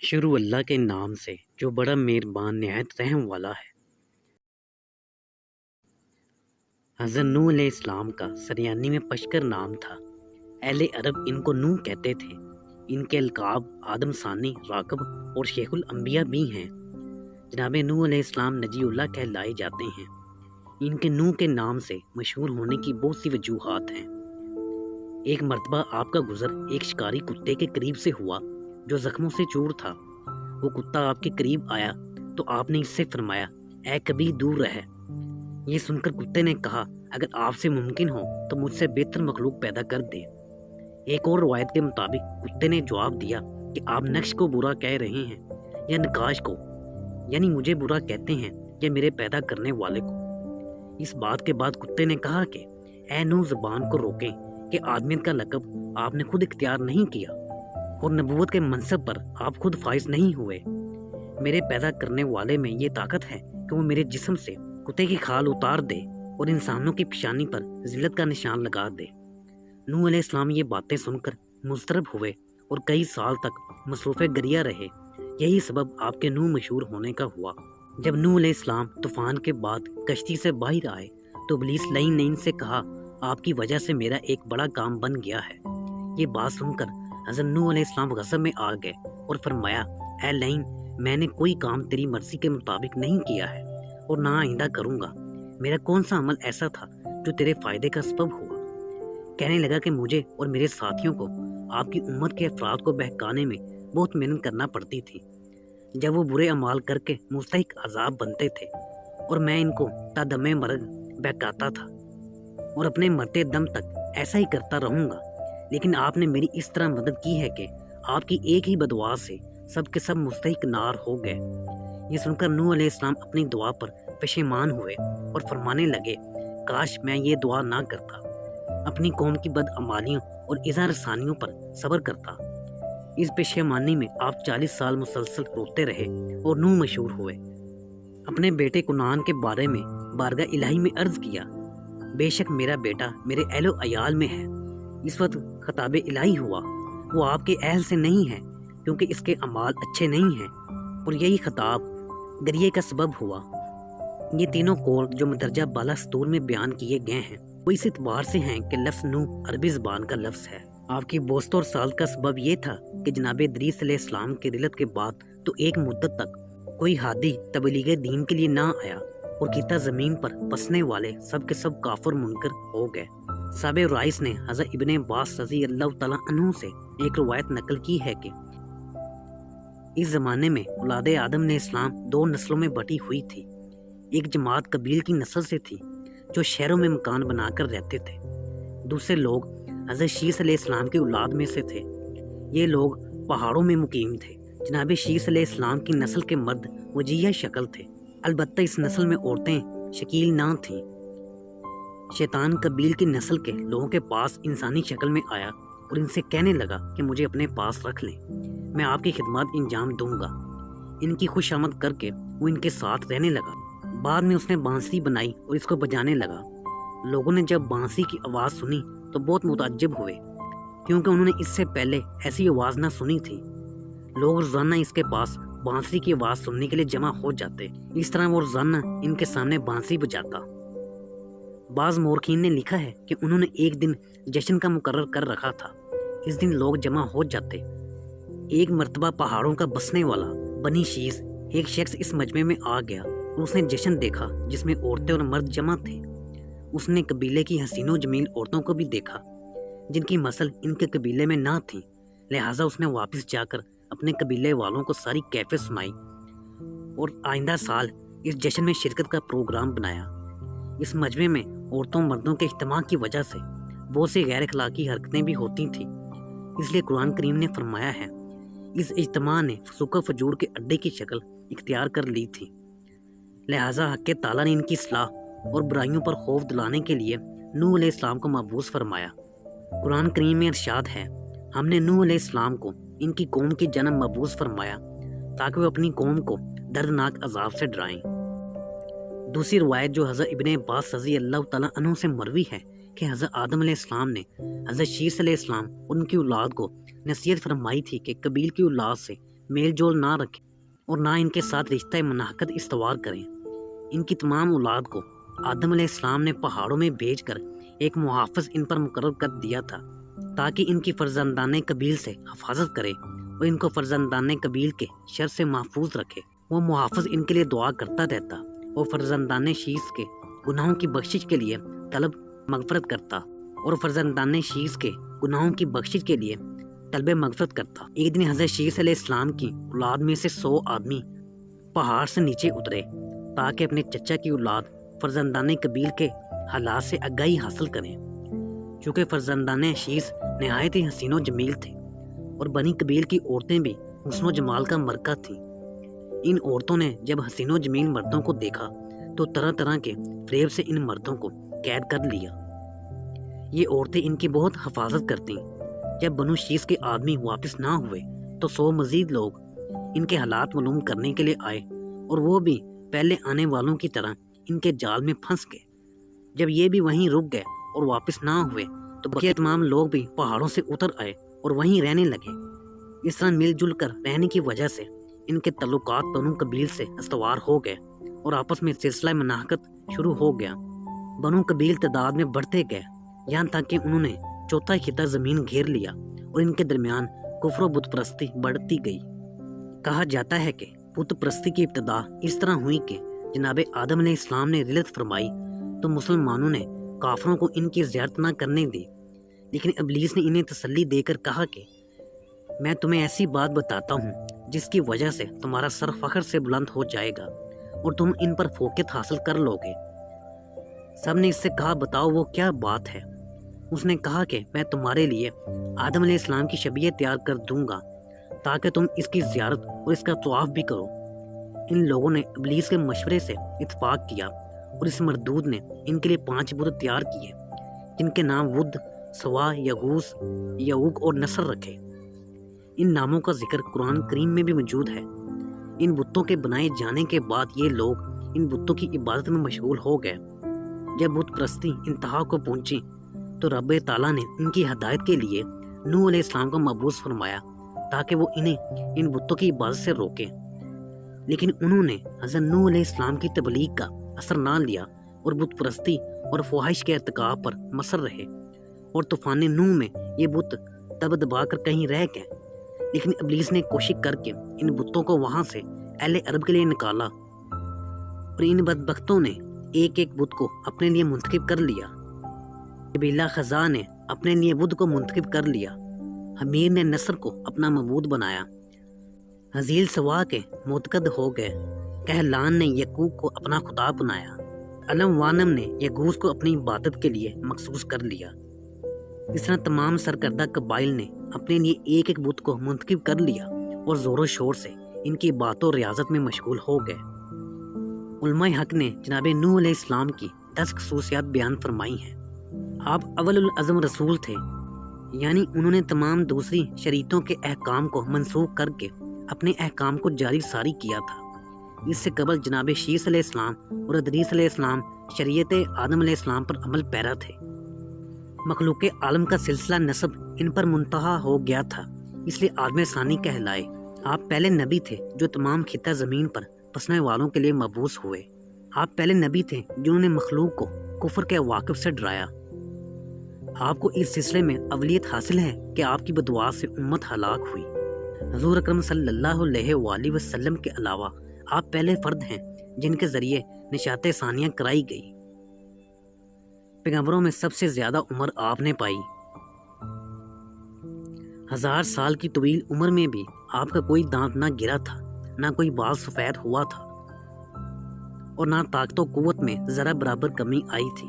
شروع اللہ کے نام سے جو بڑا مہربان نہایت رحم والا ہے۔ حضرت نوح علیہ السلام کا سریانی میں پشکر نام تھا۔ اہل عرب ان کو نوح کہتے تھے۔ ان کے القاب آدم ثانی، راکب اور شیخ الانبیاء بھی ہیں۔ جناب نوح علیہ السلام نجی اللہ کہلائے جاتے ہیں۔ ان کے نوح کے نام سے مشہور ہونے کی بہت سی وجوہات ہیں۔ ایک مرتبہ آپ کا گزر ایک شکاری کتے کے قریب سے ہوا جو زخموں سے چور تھا۔ وہ کتا آپ کے قریب آیا تو آپ نے اس سے فرمایا، اے کبھی دور رہ۔ یہ سن کر کتے نے کہا، اگر آپ سے ممکن ہو تو مجھ سے بہتر مخلوق پیدا کر دے۔ ایک اور روایت کے مطابق کتے نے جواب دیا کہ آپ نقش کو برا کہہ رہے ہیں یا نقاش کو، یعنی مجھے برا کہتے ہیں یا میرے پیدا کرنے والے کو۔ اس بات کے بعد کتے نے کہا کہ اے نوح، زبان کو روکیں کہ آدمیت کا لقب آپ نے خود اختیار نہیں کیا اور نبوت کے منصب پر آپ خود فائز نہیں ہوئے۔ میرے پیدا کرنے والے میں یہ طاقت ہے کہ وہ میرے جسم سے کتے کی کھال اتار دے اور انسانوں کی پیشانی پر ذلت کا نشان لگا دے۔ نوح علیہ السلام یہ باتیں سن کر مضطرب ہوئے اور کئی سال تک مصروف گریہ رہے۔ یہی سبب آپ کے نوح مشہور ہونے کا ہوا۔ جب نوح علیہ السلام طوفان کے بعد کشتی سے باہر آئے تو ابلیس لعین سے کہا، آپ کی وجہ سے میرا ایک بڑا کام بن گیا ہے۔ یہ بات سن کر حضرت نوح علیہ السلام غضب میں آ گئے اور فرمایا، اے لعین، میں نے کوئی کام تیری مرضی کے مطابق نہیں کیا ہے اور نہ آئندہ کروں گا۔ میرا کون سا عمل ایسا تھا جو تیرے فائدے کا سبب ہوا؟ کہنے لگا کہ مجھے اور میرے ساتھیوں کو آپ کی امت کے افراد کو بہکانے میں بہت محنت کرنا پڑتی تھی۔ جب وہ برے اعمال کر کے مستحق عذاب بنتے تھے اور میں ان کو تا دم مرگ بہکاتا تھا اور اپنے مرتے دم تک ایسا ہی کرتا رہوں گا، لیکن آپ نے میری اس طرح مدد کی ہے کہ آپ کی ایک ہی بدعا سے سب کے سب مستحق نار ہو گئے۔ یہ سن کر نوح علیہ السلام اپنی دعا پر پشیمان ہوئے اور فرمانے لگے، کاش میں یہ دعا نہ کرتا، اپنی قوم کی بدعمالیوں اور اذا رسانیوں پر صبر کرتا۔ اس پشیمانی میں آپ 40 سال مسلسل روتے رہے اور نوح مشہور ہوئے۔ اپنے بیٹے کنعان کے بارے میں بارگاہ الہی میں عرض کیا، بے شک میرا بیٹا میرے اہل و عیال میں ہے۔ اس وقت خطاب الہی ہوا، وہ آپ کے اہل سے نہیں ہے کیونکہ اس کے اعمال اچھے نہیں ہیں، اور یہی خطاب گریے کا سبب ہوا۔ یہ تینوں قول جو مدرجہ بالا سطور میں بیان کیے گئے ہیں وہ اس اعتبار سے ہیں کہ لفظ نوح عربی زبان کا لفظ ہے۔ آپ کی بوست اور سال کا سبب یہ تھا کہ جناب ادریس علیہ السلام کی رحلت کے بعد تو ایک مدت تک کوئی ہادی تبلیغ دین کے لیے نہ آیا اور خطہ زمین پر بسنے والے سب کے سب کافر منکر ہو گئے۔ صحابہ رائس نے حضرت ابن عباس رضی اللہ تعالیٰ عنہ سے ایک روایت نقل کی ہے کہ اس زمانے میں اولاد آدم علیہ السلام 2 نسلوں میں بٹی ہوئی تھی۔ ایک جماعت قبیل کی نسل سے تھی جو شہروں میں مکان بنا کر رہتے تھے۔ دوسرے لوگ حضرت شیس علیہ السلام کی اولاد میں سے تھے۔ یہ لوگ پہاڑوں میں مقیم تھے۔ جناب شیس علیہ السلام کی نسل کے مرد وجیہ شکل تھے، البتہ اس نسل میں عورتیں شکیل نہ تھیں۔ شیطان قبیل کی نسل کے لوگوں کے پاس انسانی شکل میں آیا اور ان سے کہنے لگا کہ مجھے اپنے پاس رکھ لیں، میں آپ کی خدمات انجام دوں گا۔ ان کی خوش آمد کر کے وہ ان کے ساتھ رہنے لگا۔ بعد میں اس نے بانسری بنائی اور اس کو بجانے لگا۔ لوگوں نے جب بانسری کی آواز سنی تو بہت متعجب ہوئے کیونکہ انہوں نے اس سے پہلے ایسی آواز نہ سنی تھی۔ لوگ روزانہ اس کے پاس بانسری کی آواز سننے کے لیے جمع ہو جاتے۔ اس طرح وہ روزانہ ان کے سامنے بانسری بجاتا۔ بعض مورخین نے لکھا ہے کہ انہوں نے ایک دن جشن کا مقرر کر رکھا تھا۔ اس دن لوگ جمع ہو جاتے۔ ایک مرتبہ پہاڑوں کا بسنے والا بنی شیس ایک شخص اس مجمع میں آ گیا اور اس نے جشن دیکھا جس میں عورتیں اور مرد جمع تھے۔ اس نے قبیلے کی حسین و جمیل عورتوں کو بھی دیکھا جن کی نسل ان کے قبیلے میں نہ تھی، لہٰذا اس نے واپس جا کر اپنے قبیلے والوں کو ساری کیفیت سنائی اور آئندہ سال اس جشن میں شرکت کا پروگرام بنایا۔ اس مجمع میں عورتوں مردوں کے اجتماع کی وجہ سے بہت سی غیر اخلاقی حرکتیں بھی ہوتی تھیں، اس لیے قرآن کریم نے فرمایا ہے، اس اجتماع نے فسوق و فجور کے اڈے کی شکل اختیار کر لی تھی، لہٰذا حق تعالیٰ نے ان کی اصلاح اور برائیوں پر خوف دلانے کے لیے نوح علیہ السلام کو مبعوث فرمایا۔ قرآن کریم میں ارشاد ہے، ہم نے نوح علیہ السلام کو ان کی قوم کی جانب مبعوث فرمایا تاکہ وہ اپنی قوم کو دردناک عذاب سے ڈرائیں۔ دوسری روایت جو حضرت ابن عباس رضی اللہ تعالیٰ عنہ سے مروی ہے کہ حضرت آدم علیہ السلام نے حضرت شیس علیہ السلام اور ان کی اولاد کو نصیحت فرمائی تھی کہ قبیل کی اولاد سے میل جول نہ رکھیں اور نہ ان کے ساتھ رشتہ مناقت استوار کریں۔ ان کی تمام اولاد کو آدم علیہ السلام نے پہاڑوں میں بھیج کر ایک محافظ ان پر مقرر کر دیا تھا تاکہ ان کی فرزندان قبیل سے حفاظت کرے اور ان کو فرزندان قبیل کے شر سے محفوظ رکھے۔ وہ محافظ ان کے لیے دعا کرتا رہتا اور فرزندان شیث کے گناہوں کی بخشش کے لیے طلب مغفرت کرتا ایک دن حضرت شیث علیہ السلام کی اولاد میں سے 100 آدمی پہاڑ سے نیچے اترے تاکہ اپنے چچا کی اولاد فرزندان قبیل کے حالات سے آگاہی حاصل کریں۔ چونکہ فرزندان شیث نہایت ہی حسین و جمیل تھے اور بنی قبیل کی عورتیں بھی حسن و جمال کا مرکز تھیں، ان عورتوں نے جب حسین و جمیل مردوں کو دیکھا تو طرح طرح کے فریب سے ان مردوں کو قید کر لیا۔ یہ عورتیں ان کی بہت حفاظت کرتیں۔ جب بنو شیث کے آدمی واپس نہ ہوئے تو 100 مزید لوگ ان کے حالات معلوم کرنے کے لیے آئے اور وہ بھی پہلے آنے والوں کی طرح ان کے جال میں پھنس گئے۔ جب یہ بھی وہیں رک گئے اور واپس نہ ہوئے تو بقیہ تمام لوگ بھی پہاڑوں سے اتر آئے اور وہیں رہنے لگے۔ اس طرح مل جل کر رہنے کی وجہ سے ان کے تعلقات بنو قبیل سے استوار ہو گئے اور آپس میں سلسلہ مناقت شروع ہو گیا۔ بنو قبیل تعداد میں بڑھتے گئے یہاں تک کہ انہوں نے چوتھا خطہ زمین گھیر لیا اور ان کے درمیان کفر و بت پرستی بڑھتی گئی۔ کہا جاتا ہے کہ بت پرستی کی ابتدا اس طرح ہوئی کہ جناب آدم علیہ السلام نے رلت فرمائی تو مسلمانوں نے کافروں کو ان کی زیارت نہ کرنے دی، لیکن ابلیس نے انہیں تسلی دے کر کہا کہ میں تمہیں ایسی بات بتاتا ہوں جس کی وجہ سے تمہارا سر فخر سے بلند ہو جائے گا اور تم ان پر فوقیت حاصل کر لو گے۔ سب نے اس سے کہا بتاؤ وہ کیا بات ہے؟ اس نے کہا کہ میں تمہارے لیے آدم علیہ السلام کی شبیہ تیار کر دوں گا تاکہ تم اس کی زیارت اور اس کا طواف بھی کرو۔ ان لوگوں نے ابلیس کے مشورے سے اتفاق کیا اور اس مردود نے ان کے لیے 5 بت تیار کیے جن کے نام ود، سوا، یغوث، یعوق اور نصر رکھے۔ ان ناموں کا ذکر قرآن کریم میں بھی موجود ہے۔ ان بتوں کے بنائے جانے کے بعد یہ لوگ ان بتوں کی عبادت میں مشغول ہو گئے۔ جب بت پرستی انتہا کو پہنچی تو رب تعالیٰ نے ان کی ہدایت کے لیے نوح علیہ السلام کو مبعوث فرمایا تاکہ وہ انہیں ان بتوں کی عبادت سے روکیں، لیکن انہوں نے حضرت نوح علیہ السلام کی تبلیغ کا اثر نہ لیا اور بت پرستی اور فواہش کے ارتکاب پر مصر رہے، اور طوفان نوح میں یہ بت دب دبا کر کہیں رہ گئے۔ لیکن ابلیس نے کوشش کر کے ان بتوں کو وہاں سے اہل عرب کے لیے نکالا اور ان بدبختوں نے ایک ایک بت کو اپنے لیے منتخب کر لیا۔ قبیلہ خزاع نے اپنے لیے بدھ کو منتخب کر لیا، حمیر نے نصر کو اپنا معبود بنایا، حزیل سوا کے معتقد ہو گئے، کہلان نے یعقوب کو اپنا خدا بنایا، علم وانم نے یغوث کو اپنی عبادت کے لیے مخصوص کر لیا۔ اس طرح تمام سرکردہ قبائل نے اپنے لیے ایک ایک بت کو منتخب کر لیا اور زور و شور سے ان کی عبادت و ریاضت میں مشغول ہو گئے۔ علماء حق نے جناب نوح علیہ السلام کی 10 خصوصیات بیان فرمائی ہیں۔ آپ اول العزم رسول تھے، یعنی انہوں نے تمام دوسری شریعتوں کے احکام کو منسوخ کر کے اپنے احکام کو جاری ساری کیا تھا۔ اس سے قبل جناب شیث علیہ السلام اور ادریس علیہ السلام شریعت آدم علیہ السلام پر عمل پیرا تھے۔ مخلوق عالم کا سلسلہ نسب ان پر منتہا ہو گیا تھا، اس لیے آدم ثانی کہلائے۔ آپ پہلے نبی تھے جو تمام خطہ زمین پر بسنے والوں کے لیے مبعوث ہوئے۔ آپ پہلے نبی تھے جنہوں نے مخلوق کو کفر کے عواقب سے ڈرایا۔ آپ کو اس سلسلے میں اولیت حاصل ہے کہ آپ کی بدعا سے امت ہلاک ہوئی۔ حضور اکرم صلی اللہ علیہ وآلہ وسلم کے علاوہ آپ پہلے فرد ہیں جن کے ذریعے نشاط ثانیہ کرائی گئی۔ پیغمبروں میں سب سے زیادہ عمر آپ نے پائی۔ 1000 سال کی طویل عمر میں بھی آپ کا کوئی دانت نہ گرا تھا، نہ کوئی بال سفید ہوا تھا اور نہ طاقت و قوت میں ذرا برابر کمی آئی تھی۔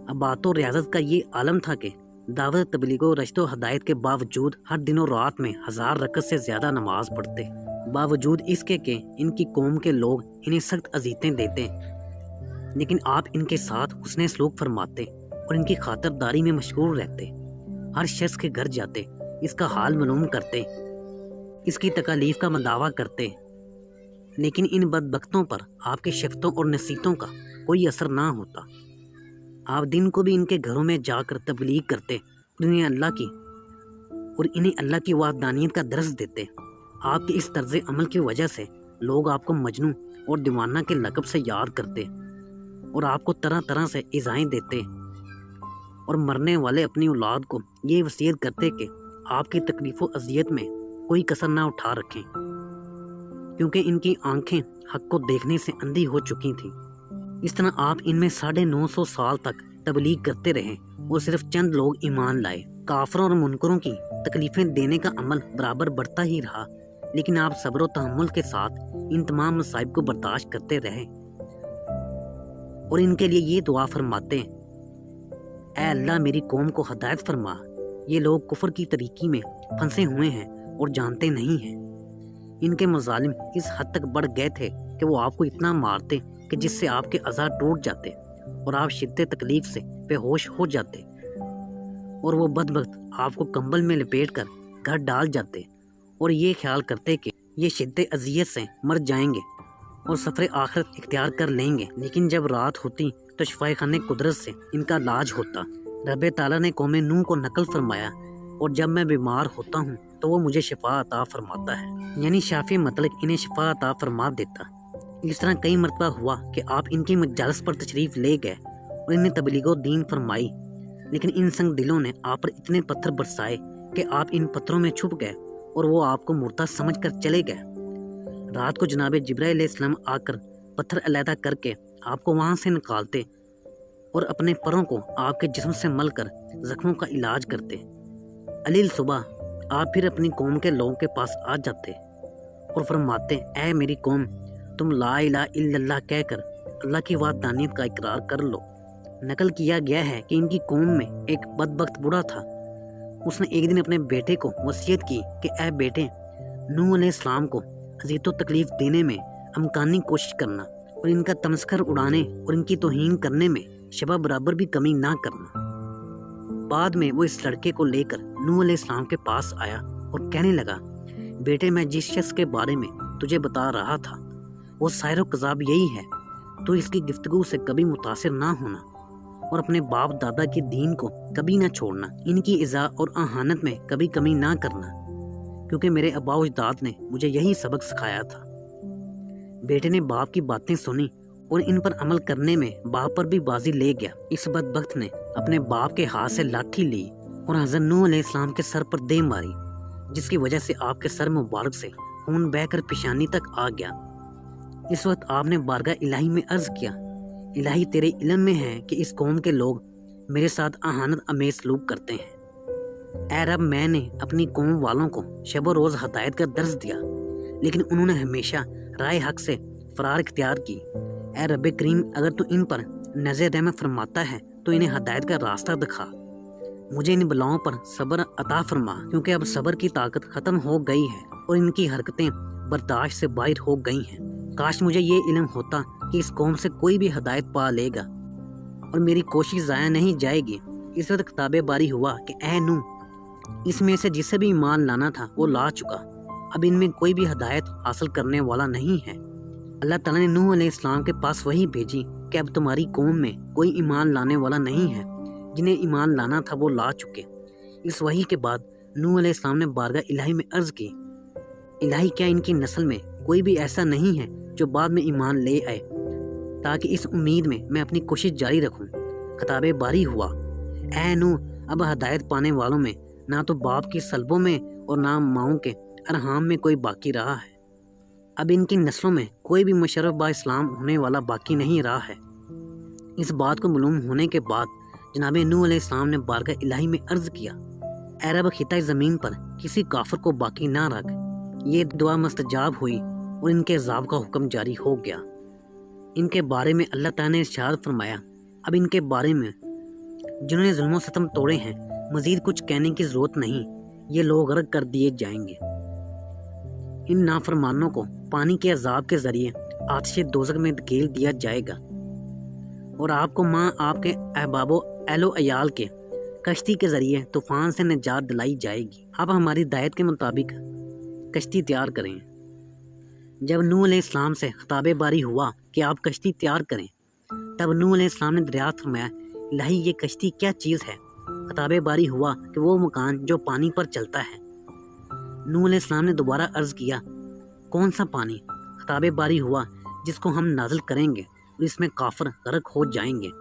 عبادت و ریاضت کا یہ عالم تھا کہ دعوت تبلیغ و رشد و ہدایت کے باوجود ہر دن و رات میں 1000 رکعت سے زیادہ نماز پڑھتے، باوجود اس کے کہ ان کی قوم کے لوگ انہیں سخت اذیتیں دیتے، لیکن آپ ان کے ساتھ حسن سلوک فرماتے اور ان کی خاطرداری میں مشغول رہتے، ہر شخص کے گھر جاتے، اس کا حال معلوم کرتے، اس کی تکالیف کا مداوع کرتے، لیکن ان بدبختوں پر آپ کے شفتوں اور نصیحتوں کا کوئی اثر نہ ہوتا۔ آپ دن کو بھی ان کے گھروں میں جا کر تبلیغ کرتے اور انہیں اللہ کی وحدانیت کا درس دیتے، आपके इस तर्ज अमल की वजह से लोग आपको मजनू और दीवाना के लक़ब से याद करते और आपको तरह तरह से इज़ाएं देते और मरने वाले अपनी औलाद को ये वसीयत करते कि आपकी तकलीफ़ व अज़ियत में कोई कसर ना उठा रखें, क्योंकि इनकी आंखें हक़ को देखने से अंधी हो चुकी थीं। इस तरह आप इनमें 950 साल तक तबलीग करते रहे और सिर्फ चंद लोग ईमान लाए। काफरों और मुनकरों की तकलीफ़ें देने का अमल बराबर बढ़ता ही रहा, लेकिन आप सब्र व तहम्मुल के साथ इन तमाम मसाइब को बर्दाश्त करते रहे और इनके लिए ये दुआ फरमाते हैं, ऐ अल्लाह मेरी कौम को हदायत फरमा, ये लोग कुफर की तरीकी में फंसे हुए हैं और जानते नहीं हैं। इनके मजालिम इस हद तक बढ़ गए थे कि वो आपको इतना मारते कि जिससे आपके अज़ा टूट जाते और आप शिद्दत तकलीफ से बेहोश हो जाते और वो बदबख्त आपको कंबल में लपेट कर घर डाल जाते और ये ख्याल करते कि ये शिद्दत अज़ियत से मर जाएंगे और सफ़र आखिरत इख्तियार कर लेंगे। लेकिन जब रात होती तो शफ़ाए खाने कुदरत से इनका इलाज होता। रब ताला ने कौम नूह को नकल फरमाया, और जब मैं बीमार होता हूँ तो वो मुझे शिफा अता फरमाता है, यानी शाफी मतलब इन्हें शिफा अता फरमा देता। इस तरह कई मरतबा हुआ कि आप इनकी मजालस पर तशरीफ़ ले गए और इन्हें तबलीगो दीन फरमाई, लेकिन इन संग दिलों ने आप पर इतने पत्थर बरसाए कि आप इन पत्थरों में छुप गए और वो आपको मुर्दा समझ कर चले गए। रात को जनाब जिब्राइल अलैहिस्सलाम आकर पत्थर अलहदा करके आपको वहाँ से निकालते और अपने परों को आपके जिस्म से मल कर ज़ख्मों का इलाज करते। अलील सुबह आप फिर अपनी कौम के लोगों के पास आ जाते और फरमाते, ऐ मेरी कौम, तुम ला इलाहा इल्लल्लाह कहकर अल्लाह की वहदानियत का इकरार कर लो। नकल किया गया है कि इनकी कौम में एक बदबख्त बूढ़ा था। उसने एक दिन अपने बेटे को वसीयत की कि ऐ बेटे, नूह अलैहिस्सलाम को अज़ीज़ तकलीफ़ देने में अमकानी कोशिश करना और इनका तमस्खर उड़ाने और इनकी तौहीन करने में शबा बराबर भी कमी ना करना। बाद में वो इस लड़के को लेकर नूह अलैहिस्सलाम के पास आया और कहने लगा, बेटे, मैं जिस शख्स के बारे में तुझे बता रहा था वो साहिर व कज़ाब यही है। तो इसकी गुफ्तगू से कभी मुतासिर ना होना और अपने बाप दादा के दीन को कभी ना छोड़ना। इनकी इज़ा और अहानत में कभी कमी ना करना, क्योंकि मेरे अब्बा अजदाद ने मुझे यही सबक सिखाया था। बेटे ने बाप की बातें सुनी और इन पर अमल करने में बाप पर भी बाजी ले गया। इस बदबख्त ने अपने बाप के हाथ से लाठी ली और हज़रत नूह अलैहिस्सलाम के सर पर दे मारी, जिसकी वजह से आपके सर मुबारक से खून बहकर पेशानी तक आ गया। इस वक्त आपने बारगाह इलाही में अर्ज किया, इलाही तेरे इल्म में है कि इस कौम के लोग मेरे साथ अहानत अमेज सलूक करते हैं। ऐ रब, मैंने अपनी कौम वालों को शब रोज़ हदायत का दर्स दिया, लेकिन उन्होंने हमेशा राय हक से फरार इख्तियार की। ऐ रब करीम, अगर तू इन पर नज़र रहमत फरमाता है तो इन्हें हदायत का रास्ता दिखा। मुझे इन बलाओं पर सब्र अता फरमा, क्योंकि अब सब्र की ताकत ख़त्म हो गई है और इनकी हरकतें बर्दाश्त से बाहर हो गई हैं। काश मुझे ये इल्म होता कि इस कौम से कोई भी हदायत पा लेगा और मेरी कोशिश ज़ाया नहीं जाएगी। इस वक्त किताबे बारी हुआ कि ऐ नूह, इसमें से जिसे भी ईमान लाना था वो ला चुका, अब इनमें कोई भी हदायत हासिल करने वाला नहीं है। अल्लाह ताला ने नूह अलैहिस्सलाम के पास वही भेजी कि अब तुम्हारी कौम में कोई ईमान लाने वाला नहीं है, जिन्हें ईमान लाना था वो ला चुके। इस वही के बाद नूह अलैहिस्सलाम ने बारगाह इलाही में अर्ज़ की, इलाही, क्या इनकी नस्ल में कोई भी ऐसा नहीं है जो बाद में ईमान ले आए, ताकि इस उम्मीद में मैं अपनी कोशिश जारी रखूं। खताबे बारी हुआ, ऐ नूह, अब हदायत पाने वालों में ना तो बाप की सल्बों में और ना माओं के अरहाम में कोई बाकी रहा है। अब इनकी नस्लों में कोई भी मुशर्रफ बा इस्लाम होने वाला बाकी नहीं रहा है। इस बात को मालूम होने के बाद जनाब नूह अलैहिस्सलाम ने बारगाह इलाही में अर्ज़ किया, ऐ रब, खिता ज़मीन पर किसी काफिर को बाकी ना रख। ये दुआ मुस्तजाब हुई और इनके अज़ाब का हुक्म जारी हो गया। इनके बारे में अल्लाह ताला ने इरशाद फरमाया, अब इनके बारे में जिन्होंने जुल्म सतम तोड़े हैं मज़ीद कुछ कहने की ज़रूरत नहीं, ये लोग गर्क कर दिए जाएंगे। इन नाफरमानों को पानी के अज़ाब के ज़रिए आतिश दोज़ख में धकेल दिया जाएगा और आपको माँ आपके अहबाबो एलो अयाल के कश्ती के ज़रिए तूफ़ान से निजात दिलाई जाएगी। आप हमारी हिदायत के मुताबिक कश्ती तैयार करें। जब नूह अलैहिस्सलाम से खिताबे बारी हुआ कि आप कश्ती तैयार करें, तब नूह अलैहिस्सलाम ने दरियाफ्त फरमाया, इलाही, ये कश्ती क्या चीज़ है? खिताबे बारी हुआ कि वो मकान जो पानी पर चलता है। नूह अलैहिस्सलाम ने दोबारा अर्ज़ किया, कौन सा पानी? खिताब बारी हुआ, जिसको हम नाजिल करेंगे और इसमें काफिर गर्क हो जाएंगे।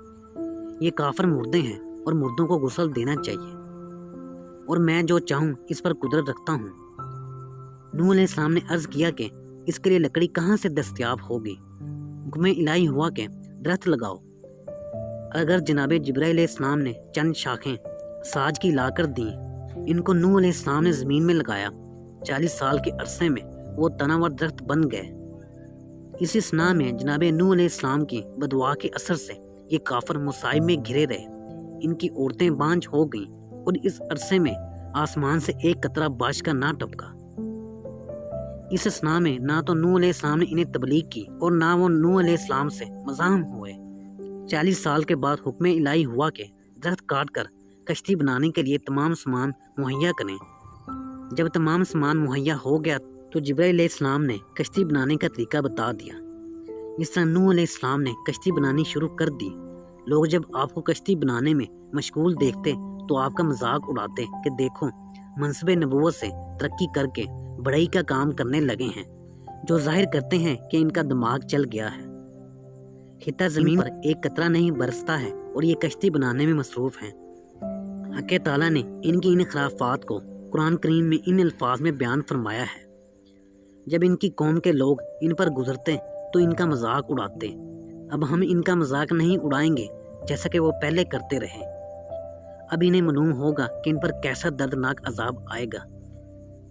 ये काफिर मुर्दे हैं और मुर्दों को गुस्ल देना चाहिए, और मैं जो चाहूँ इस पर कुदरत रखता हूँ। नूह अलैहिस्सलाम ने अर्ज़ किया कि इसके लिए लकड़ी कहाँ से दस्तयाब होगी? हुक्म इलाही हुआ कि दरख्त लगाओ। अगर जनाब जिब्राइल अलैहिस्सलाम ने चंद शाखें साज की लाकर दी, इनको नूह अलैहिस्सलाम ने ज़मीन में लगाया। 40 साल के अरसे में वो तनावर दरख्त बन गए। इसी सना में जनाब नूह अलैहिस्सलाम की बदुआ के असर से ये काफिर मुसाइब में घिरे रहे। इनकी औरतें बांझ हो गईं और इस अरसे में आसमान से एक कतरा बारिश का ना टपका। इस सना में ना तो नूह अलैहिस्सलाम ने इन्हें तबलीग की और ना वो नूह अलैहिस्सलाम से मज़ाहम हुए। 40 साल के बाद हुक्म इलाही हुआ कि दरख्त काट कर कश्ती बनाने के लिए तमाम सामान मुहैया करें। जब तमाम सामान मुहैया हो गया तो जिब्राइल अलैहिस्सलाम ने कश्ती बनाने का तरीका बता दिया। इस तरह नूह अलैहिस्सलाम ने कश्ती बनानी शुरू कर दी। लोग जब आपको कश्ती बनाने में मशगूल देखते तो आपका मजाक उड़ाते कि देखो मनसब नबूवत से तरक्की करके बड़ाई का काम करने लगे हैं, जो जाहिर करते हैं कि इनका दिमाग चल गया है। खिता ज़मीन पर एक कतरा नहीं बरसता है और ये कश्ती बनाने में मसरूफ़ हैं। हक़ ताला ने इनकी इन खराफात को कुरान करीम में इन अल्फाज में बयान फरमाया है। जब इनकी कौम के लोग इन पर गुजरते तो इनका मजाक उड़ाते। अब हम इनका मजाक नहीं उड़ाएंगे जैसा कि वो पहले करते रहे। अब इन्हें मालूम होगा कि इन पर कैसा दर्दनाक अजाब आएगा।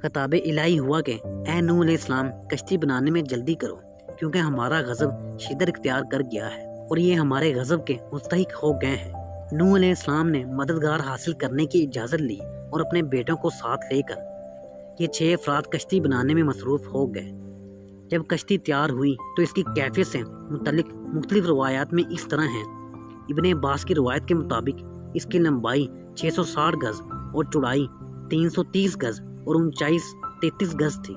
खिताब इलाही हुआ कि ए नूह अलैहिस्सलाम, कश्ती बनाने में जल्दी करो, क्योंकि हमारा गज़ब शिद्दत इख्तियार कर गया है और ये हमारे गज़ब के मुस्तहिक हो गए हैं। नूह अलैहिस्सलाम ने मददगार हासिल करने की इजाज़त ली और अपने बेटों को साथ लेकर ये 6 अफराद कश्ती बनाने में मसरूफ़ हो गए। जब कश्ती तैयार हुई तो इसकी कैफियत से मुतल्लिक मुख्तलिफ रवायात में इस तरह हैं। इब्ने अब्बास की रवायत के मुताबिक इसकी लंबाई 660 गज़ और चौड़ाई 330 गज़ और ऊंचाई 33 गज़ थी।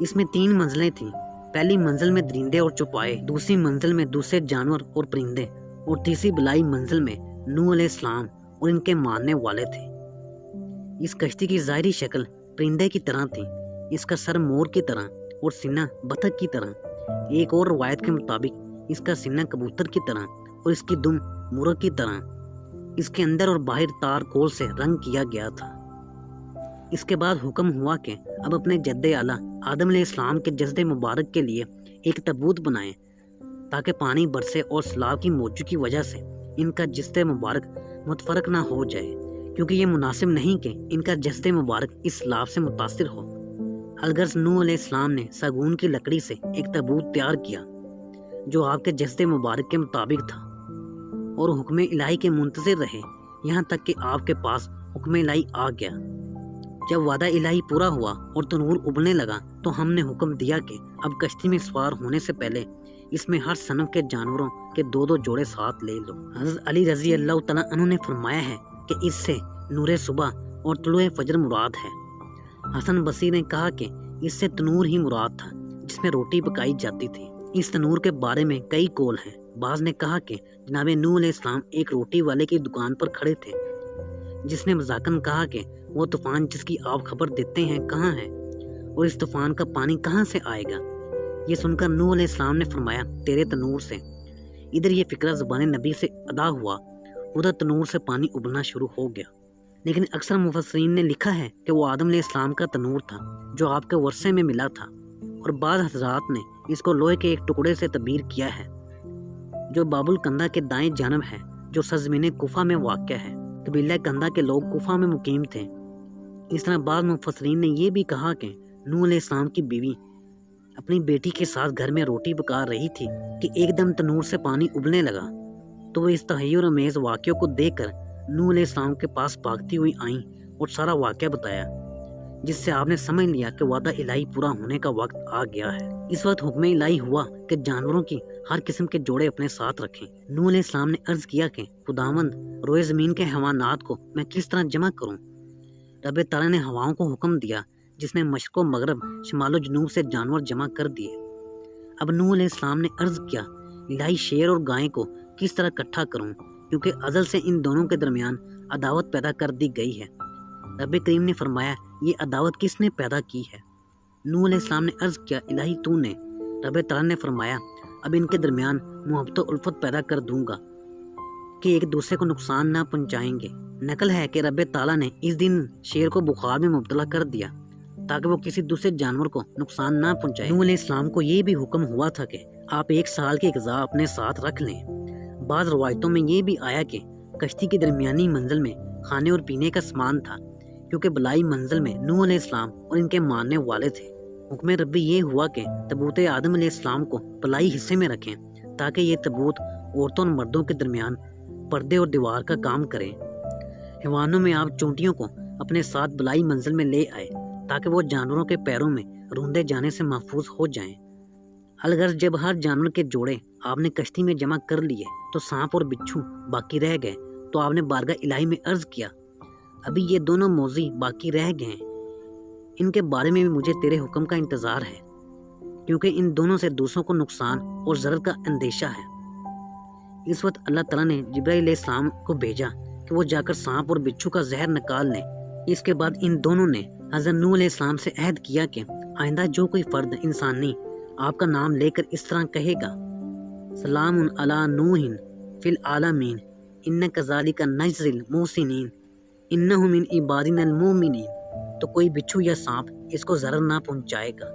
इसमें 3 मंजिलें थीं। पहली मंजिल में दरिंदे और चौपाए, दूसरी मंजिल में दूसरे जानवर और परिंदे और तीसरी बलाई मंजिल में नूह अलैहिस्सलाम और इनके मानने वाले थे। इस कश्ती की ज़ाहिरी शक्ल परिंदे की तरह थी। इसका सर मोर की तरह और सीना बतख की तरह। एक और रवायत के मुताबिक इसका सीना कबूतर की तरह और इसकी दुम मुर्ग की तरह। इसके अंदर और बाहर तार कोल से रंग किया गया था। इसके बाद हुक्म हुआ कि अब अपने जद्दे आला आदम अलैहिस्सलाम के जस्दे मुबारक के लिए एक तबूत बनाएं, ताकि पानी बरसे और सैलाब की मौजूद की वजह से इनका जस्दे मुबारक मुतफरक ना हो जाए, क्योंकि ये मुनासिब नहीं कि इनका जस्दे मुबारक इस सैलाब से मुतासिर हो। अलगर्ज नूह अलैहिस्सलाम ने सागून की लकड़ी से एक तबूत तैयार किया जो आपके जस्दे मुबारक के मुताबिक था, और हुक्म इलाही के मुंतज़िर रहे यहाँ तक कि आपके पास हुक्म इलाही आ गया। जब वादा इलाही पूरा हुआ और तनूर उबलने लगा तो हमने हुक्म दिया कि अब कश्ती में सवार होने से पहले इसमें हर सनफ के जानवरों के 2-2 जोड़े साथ ले लो। हज़रत अली रज़ी अल्लाह तआला अन्हु ने फरमाया है कि इससे नूरे सुबह और तुलुए फजर मुराद है। हसन बसरी ने कहा कि इससे तनूर ही मुराद था जिसमें रोटी पकाई जाती थी। इस तनूर के बारे में कई कौल हैं। बाज ने कहा कि जनाब नूह अलैहिस्सलाम एक रोटी वाले की दुकान पर खड़े थे, जिसने मजाकन कहा कि वो तूफान जिसकी आप खबर देते हैं कहाँ है और इस तूफान का पानी कहाँ से आएगा। ये सुनकर नूह अलैहिस्सलाम ने फरमाया, तेरे तनूर से। इधर ये फिक्रा ज़बान नबी से अदा हुआ, उधर तनूर से पानी उबलना शुरू हो गया। लेकिन अक्सर मुफस्सिरीन ने लिखा है कि वो आदम अलैहिस्सलाम का तनूर था जो आपके वर्षे में मिला था, और बाद हज़रात ने इसको लोहे के एक टुकड़े से तबीर किया है जो बाबुल कंदा के दाएं जानब है, जो सरज़मीन कुफा में वाक़या है। कबीला कंदा के लोग कुफा में मुकीम थे। इस तरह बाद मुफस्सिरीन ने यह भी कहा कि नूह अलैहिस्सलाम की बीवी अपनी बेटी के साथ घर में रोटी पका रही थी कि एकदम तनूर से पानी उबलने लगा, तो वो इस तहय्युर अमेज़ वाक़ियों को देखकर नूह अलैहिस्सलाम के पास भागती हुई आईं और सारा वाक़या बताया, जिससे आपने समझ लिया कि वादा इलाही पूरा होने का वक्त आ गया है। इस वक्त हुक्म इलाही हुआ कि जानवरों की हर किस्म के जोड़े अपने साथ रखें। नूह अलैहिस्सलाम ने अर्ज़ किया कि खुदावंद, रोए ज़मीन के हैवानात को मैं किस तरह जमा करूं? रब ताला ने हवाओं को हुक्म दिया, जिसने मशरक़ व मगरब, शमाल व जनूब से जानवर जमा कर दिए। अब नूह अलैहिस्सलाम ने अर्ज़ किया, इलाही शेर और गाय को किस तरह इकट्ठा करूं, क्योंकि अज़ल से इन दोनों के दरमियान अदावत पैदा कर दी गई है। रब करीम ने फरमाया, ये अदावत किसने पैदा की है? नूह अलैहिस्सलाम ने अर्ज़ किया, इलाही तूने। रब तआला ने फरमाया, अब इनके दरमियान मोहब्बत और उल्फत पैदा कर दूंगा कि एक दूसरे को नुकसान ना पहुंचाएंगे। नकल है कि रब ताला ने इस दिन शेर को बुखार में मुब्तला कर दिया ताकि वो किसी दूसरे जानवर को नुकसान ना पहुंचाए। नूह अलैहिस्सलाम को ये भी हुक्म हुआ था कि आप 1 साल की ग़िज़ा अपने साथ रख लें। बाज़ रवायतों में ये भी आया कि कश्ती की दरमियानी मंजिल में खाने और पीने का सामान था, क्योंकि बलाई मंजिल में नूह अलैहिस्सलाम और इनके मानने वाले थे। हुक्म रब्बी ये हुआ कि तबूत आदम अलैहिस्सलाम को बलाई हिस्से में रखें ताकि ये तबूत औरतों और मर्दों के दरमियान पर्दे और दीवार का काम करें। हैवानों में आप चूंटियों को अपने साथ बलाई मंजिल में ले आए ताकि वो जानवरों के पैरों में रूंदे जाने से महफूज हो जाएं। अलगर्ज जब हर जानवर के जोड़े आपने कश्ती में जमा कर लिए तो सांप और बिच्छू बाकी रह गए, तो आपने बारगाह इलाही में अर्ज़ किया, अभी ये दोनों मौजी बाकी रह गए हैं, इनके बारे में भी मुझे तेरे हुक्म का इंतज़ार है, क्योंकि इन दोनों से दूसरों को नुकसान और ज़रर का अंदेशा है। इस वक्त अल्लाह ताला ने जिब्राइल अलैहिस्सलाम को भेजा कि वो जाकर सांप और बिच्छू का जहर निकाल लें। इसके बाद इन दोनों ने हज़रत नूह अलैहिस्सलाम से अहद किया कि आइंदा जो कोई फ़र्द इंसानी आपका नाम लेकर इस तरह कहेगा, सलामुन अला नूहिन फिल आलमीन इन्ना कज़ालिका नजज़िल मुहसिनीन इन्नहु मिन इबादिनल मोमिनीन, तो कोई बिच्छू या सांप इसको ज़रर ना पहुंचाएगा।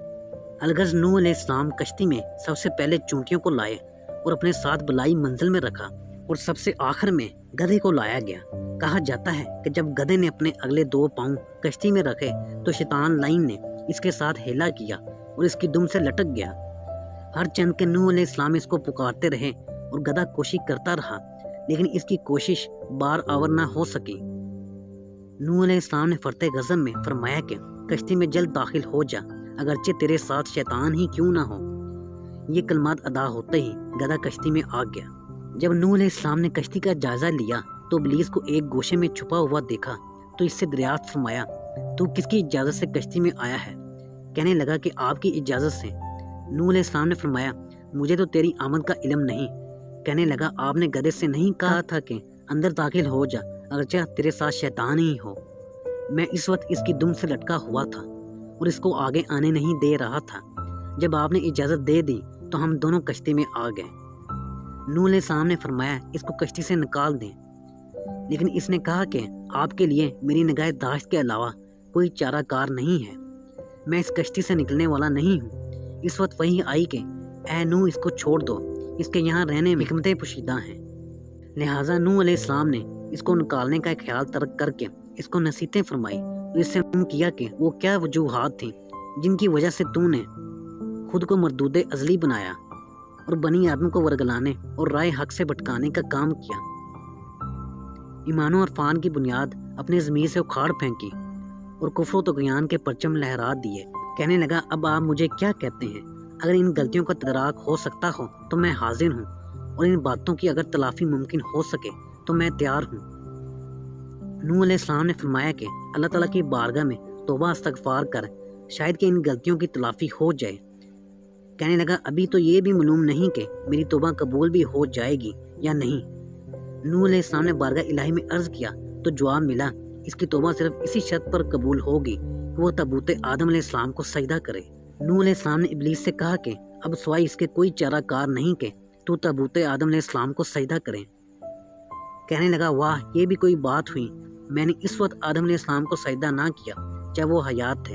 अलगर्ज नूह अलैहिस्सलाम कश्ती में सबसे पहले चूंटियों को लाए और अपने साथ बलाई मंजिल में रखा, और सबसे आखिर में गधे को लाया गया। कहा जाता है कि जब गधे ने अपने अगले 2 पाँव कश्ती में रखे तो शैतान लाइन ने इसके साथ हेला किया और इसकी दुम से लटक गया। हर चंद के नूह अलैहिस्सलाम इसको पुकारते रहे और गधा कोशिश करता रहा, लेकिन इसकी कोशिश बार आवर ना हो सकी। नूह अलैहिस्सलाम ने फरते गज़ब में फरमाया कि कश्ती में जल्द दाखिल हो जा, अगरचे तेरे साथ शैतान ही क्यों ना हो। ये कलमात अदा होते ही गधा कश्ती में आ गया। जब नूह अलैहिस्सलाम ने कश्ती का जायजा लिया तो इब्लीस को एक गोशे में छुपा हुआ देखा, तो इससे दरियाफ्त फरमाया, तू किसकी इजाज़त से कश्ती में आया है? कहने लगा कि आपकी इजाज़त से। नूह अलैहिस्सलाम ने फरमाया, मुझे तो तेरी आमद का इल्म नहीं। कहने लगा, आपने गधे से नहीं कहा था कि अंदर दाखिल हो जा, अगरचे तेरे साथ शैतान ही हो। मैं इस वक्त इसकी दुम से लटका हुआ था और इसको आगे आने नहीं दे रहा था। जब आपने इजाज़त दे दी तो हम दोनों कश्ती में आ गए। नूह अलैहिस्सलाम ने फरमाया, इसको कश्ती से निकाल दें, लेकिन इसने कहा कि आपके लिए मेरी निगाहदाश्त के अलावा कोई चाराकार नहीं है, मैं इस कश्ती से निकलने वाला नहीं हूँ। इस वक्त वही आई कि ऐ नूह, इसको छोड़ दो, इसके यहाँ रहने में हिकमतें पोशीदा हैं। लिहाजा नूह अलैहिस्सलाम ने इसको निकालने का ख्याल तर्क करके इसको नसीहतें फरमाई और इससे मालूम किया कि वो क्या वजूहात थी जिनकी वजह से तूने खुद को मरदूद अजली बनाया और बनी आदम को वरगलाने और राय हक से भटकाने का काम किया। ईमान और फान की बुनियाद अपने ज़मीर से उखाड़ फेंकी और कुफ्र तो ज्ञान के परचम लहरा दिए। कहने लगा, अब आप मुझे क्या कहते हैं? अगर इन गलतियों का तदराक हो सकता हो तो मैं हाजिर हूँ, और इन बातों की अगर तलाफी मुमकिन हो सके तो मैं तैयार हूँ। नूह अलैहिस्सलाम ने फरमाया कि अल्लाह ताला की बारगाह में तौबा इस्तगफार कर, शायद कि इन गलतियों की तलाफी हो जाए। कहने लगा, अभी तो ये भी मालूम नहीं कि मेरी तौबा कबूल भी हो जाएगी या नहीं। नूह अलैहिस्सलाम ने बारगाह इलाही में अर्ज़ किया तो जवाब मिला, इसकी तौबा सिर्फ इसी शर्त पर कबूल होगी कि वो तबूत आदम अलैहिस्सलाम को सजदा करे। नूह अलैहिस्सलाम ने इब्लीस से कहा कि अब सिवाय इसके कोई चाराकार नहीं कि तू तबूत आदम अलैहिस्सलाम को सजदा करे। कहने लगा, वाह, ये भी कोई बात हुई, मैंने इस वक्त आदम अलैहिस्सलाम को सजदा ना किया चाहे वो हयात थे,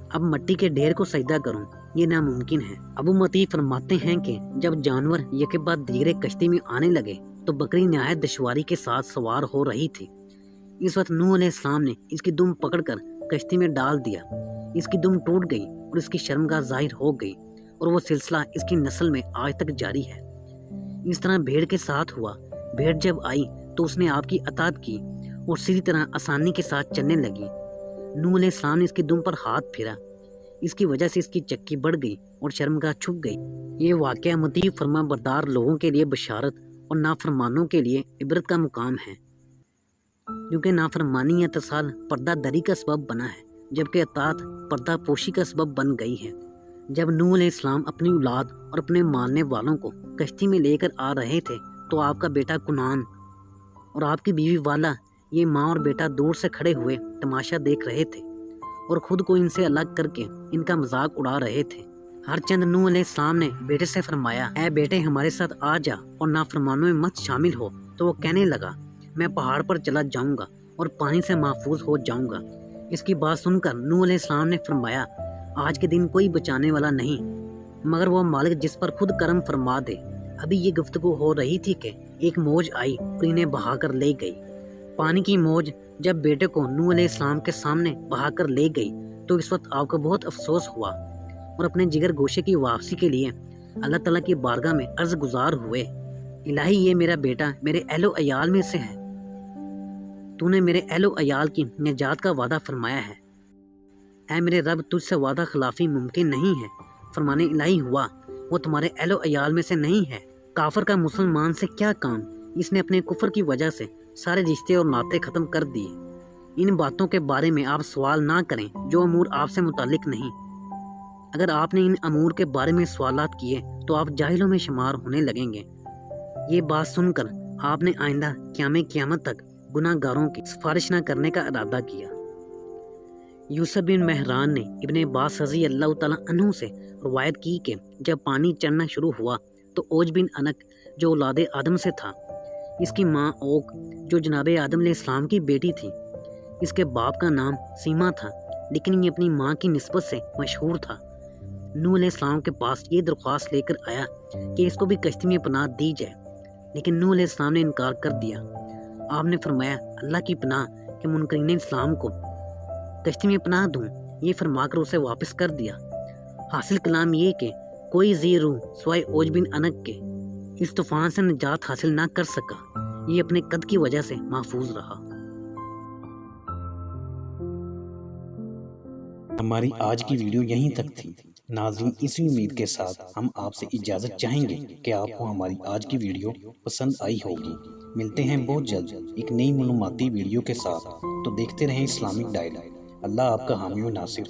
अब मट्टी के ढेर को सजदा करूं, ये नामुमकिन है। अबू मती फरमाते हैं कि जब जानवर यके बाद दीगरे कश्ती में आने लगे तो बकरी नहायत दुश्वारी के साथ सवार हो रही थी। इस वक्त नूह अलैहिस्सलाम ने इसकी दुम पकड़कर कश्ती में डाल दिया। इसकी दुम टूट गई और इसकी शर्मगाह जाहिर हो गई, और वो सिलसिला इसकी नस्ल में आज तक जारी है। इस तरह भेड़ के साथ हुआ। भेड़ जब आई तो उसने आपकी अताअत की और सीधी तरह आसानी के साथ चलने लगी। नूह अलैहिस्सलाम ने इसकी दुम पर हाथ फेरा, इसकी वजह से इसकी चक्की बढ़ गई और शर्मगाह छुप गई। ये वाक़या मुतीब फरमा बरदार लोगों के लिए बशारत और नाफरमानों के लिए इबरत का मुकाम है, क्योंकि नाफरमानी या तसाल पर्दा दरी का सबब बना है, जबकि अताअत पर्दा पोशी का सबब बन गई है। जब नूह अलैहिस्सलाम अपनी औलाद और अपने मानने वालों को कश्ती में लेकर आ रहे थे तो आपका बेटा कुनान और आपकी बीवी वाला ये माँ और बेटा दूर से खड़े हुए तमाशा देख रहे थे और खुद को इनसे अलग करके इनका मजाक उड़ा रहे थे। हर चंद नूह अलैहिस्सलाम ने बेटे से फरमाया, ऐ बेटे हमारे साथ आ जा और नाफरमानों में मत शामिल हो। तो वो कहने लगा, मैं पहाड़ पर चला जाऊंगा और पानी से महफूज हो जाऊंगा। इसकी बात सुनकर नूह अलैहिस्सलाम ने फरमाया, आज के दिन कोई बचाने वाला नहीं मगर वो मालिक जिस पर खुद करम फरमा दे। अभी ये गुफ्तगू हो रही थी कि एक मौज आई और इन्हें बहाकर ले गई। पानी की मौज जब बेटे को नूह अलैहिस्सलाम के सामने बहाकर ले गई तो इस वक्त आपको बहुत अफसोस हुआ और अपने जिगर गोशे की वापसी के लिए अल्लाह ताला की बारगाह में अर्ज गुजार हुए। इलाही ये मेरा बेटा मेरे अहलो अयाल में से है, तूने मेरे अहलो अयाल की निजात का वादा फरमाया है। ऐ मेरे रब तुझसे वादा खिलाफी मुमकिन नहीं है। फरमाने इलाही हुआ वो तुम्हारे अहलो अयाल में से नहीं है। काफर का मुसलमान से क्या काम, इसने अपने कुफर की वजह से सारे रिश्ते और नाते ख़त्म कर दिए। इन बातों के बारे में आप सवाल ना करें जो अमूर आपसे मुतालिक नहीं। अगर आपने इन अमूर के बारे में सवालात किए तो आप जाहिलों में शुमार होने लगेंगे। ये बात सुनकर आपने आइंदा क़यामत तक गुनाहगारों की सिफारिश न करने का इरादा किया। यूसुफ बिन महरान ने इब्ने अब्बास रज़ी अल्लाह तआला अन्हु से रवायत की कि जब पानी चढ़ना शुरू हुआ तो ओज बिन अनक जो औलाद आदम से था, इसकी माँ ओक जो जनाब आदम अलैहिस्सलाम की बेटी थी, इसके बाप का नाम सीमा था लेकिन ये अपनी माँ की निस्बत से मशहूर था। नूह अलैहिस्सलाम के पास ये दरख्वास्त लेकर आया कि इसको भी कश्ती में पनाह दी जाए, लेकिन नूह अलैहिस्सलाम ने इनकार कर दिया। आपने फरमाया, अल्लाह की पनाह कि मुनकरीन इस्लाम को कश्ती में पनाह दूँ, ये फरमाकर उसे वापस कर दिया। हासिल कलाम ये कि कोई ज़ी रूह स्वाय ओज बिन अनक के इस तूफान से निजात हासिल ना कर सका, ये अपने कद की वजह से महफूज रहा। हमारी आज की वीडियो यहीं तक थी। नाज़रीन, इसी उम्मीद के साथ हम आपसे इजाज़त चाहेंगे कि आपको हमारी आज की वीडियो पसंद आई होगी। मिलते हैं बहुत जल्द एक नई मालूमाती वीडियो के साथ। तो देखते रहें इस्लामिक डायल। अल्लाह आपका हामी व नासिर।